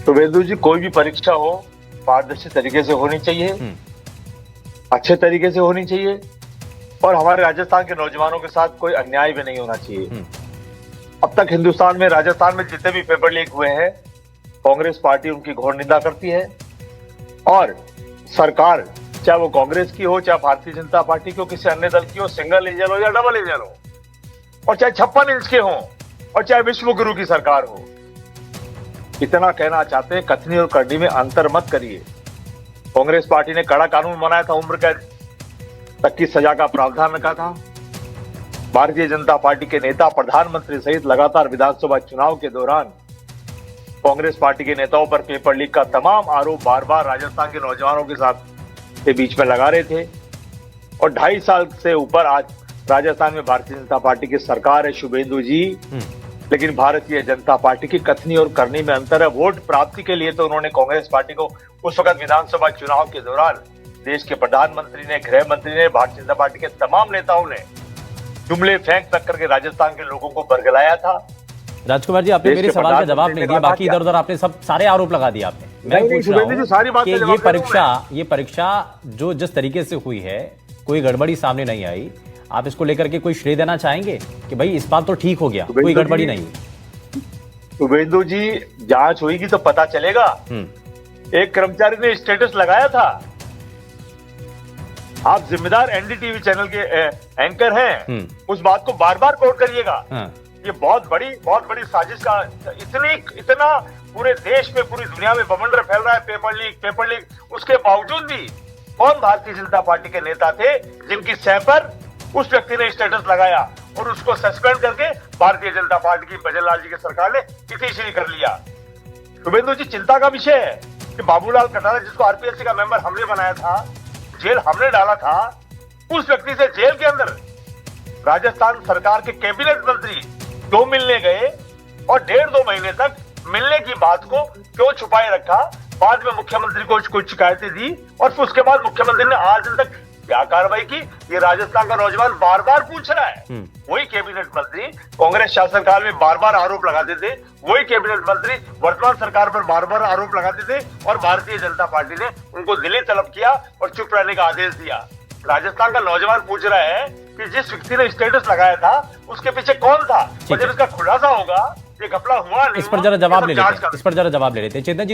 शुभेंदु जी, कोई भी परीक्षा हो पारदर्शी तरीके से होनी चाहिए, अच्छे तरीके से होनी चाहिए और हमारे राजस्थान के नौजवानों के साथ कोई अन्याय भी नहीं होना चाहिए। अब तक हिंदुस्तान में, राजस्थान में जितने भी पेपर लीक हुए हैं, कांग्रेस पार्टी उनकी घोर निंदा करती है और सरकार, चाहे वो कांग्रेस की हो, चाहे भारतीय जनता पार्टी की हो, किसी अन्य दल की हो, सिंगल इंजन हो या डबल इंजन हो, और चाहे 56 इंच के हों और चाहे विश्व गुरु की सरकार हो, इतना कहना चाहते हैं, कथनी और करनी में अंतर मत करिए। कांग्रेस पार्टी ने कड़ा कानून बनाया था, उम्र कैद तक की सजा का प्रावधान रखा था। भारतीय जनता पार्टी के नेता, प्रधानमंत्री सहित लगातार विधानसभा चुनाव के दौरान कांग्रेस पार्टी के नेताओं पर पेपर लीक का तमाम आरोप बार बार राजस्थान के नौजवानों के साथ के बीच में लगा रहे थे और 2.5 साल से ऊपर आज राजस्थान में भारतीय जनता पार्टी की सरकार है शुभेंदु जी। लेकिन भारतीय जनता पार्टी की कथनी और करनी में अंतर है। वोट प्राप्ति के लिए तो उन्होंने कांग्रेस पार्टी को उस वक्त विधानसभा चुनाव के दौरान देश के प्रधानमंत्री ने, गृह मंत्री ने, भारतीय जनता पार्टी के तमाम नेताओं ने जुमले फेंक तक करके राजस्थान के लोगों को बरगलाया था। राजकुमार जी, आपने मेरे सवाल का जवाब नहीं दिया, बाकी इधर उधर आपने सब सारे आरोप लगा दिए आपने। मैं पूछ रहा हूं कि ये परीक्षा जो जिस तरीके से हुई है, कोई गड़बड़ी सामने नहीं आई, आप इसको लेकर के कोई श्रेय देना चाहेंगे कि भाई इस बार तो ठीक हो गया, कोई गड़बड़ी नहीं हुई? शुभेंदु जी, जांच होगी तो पता चलेगा। एक कर्मचारी ने स्टेटस लगाया था, आप जिम्मेदार एनडीटीवी चैनल के एंकर हैं, उस बात को बार बार कोट करिएगा। ये बहुत बड़ी साजिश का इतना पूरे देश में, पूरी दुनिया में बवंडर फैल रहा है, पेपर लीक। उसके बावजूद भी कौन भारतीय जनता पार्टी के नेता थे जिनकी सह पर उस व्यक्ति ने स्टेटस लगाया और उसको सस्पेंड करके भारतीय जनता पार्टी की भजनलाल जी की सरकार ने इतिश्री कर लिया। शुभेंदु जी, चिंता का विषय है कि बाबूलाल कटारा, जिसको आरपीएससी का मेंबर हमने बनाया था, जेल हमने डाला था, उस व्यक्ति से जेल के अंदर राजस्थान सरकार के कैबिनेट मंत्री क्यों मिलने गए और 1.5-2 महीने तक मिलने की बात को क्यों छुपाए रखा? बाद में मुख्यमंत्री को कुछ शिकायतें दी और फिर उसके बाद मुख्यमंत्री ने आज दिन तक क्या कार्रवाई की? ये राजस्थान का नौजवान बार बार पूछ रहा है। वही कैबिनेट मंत्री कांग्रेस शासनकाल में बार बार आरोप लगाते थे, वही कैबिनेट मंत्री वर्तमान सरकार पर बार बार आरोप लगाते थे और भारतीय जनता पार्टी ने उनको दिल्ली तलब किया और चुप रहने का आदेश दिया। राजस्थान का नौजवान पूछ रहा है कि जिस व्यक्ति ने स्टेटस लगाया था उसके पीछे कौन था, और जब इसका खुलासा होगा, ये घपला हुआ नहीं, इस पर जरा जवाब ले लेते हैं, चेतन जी।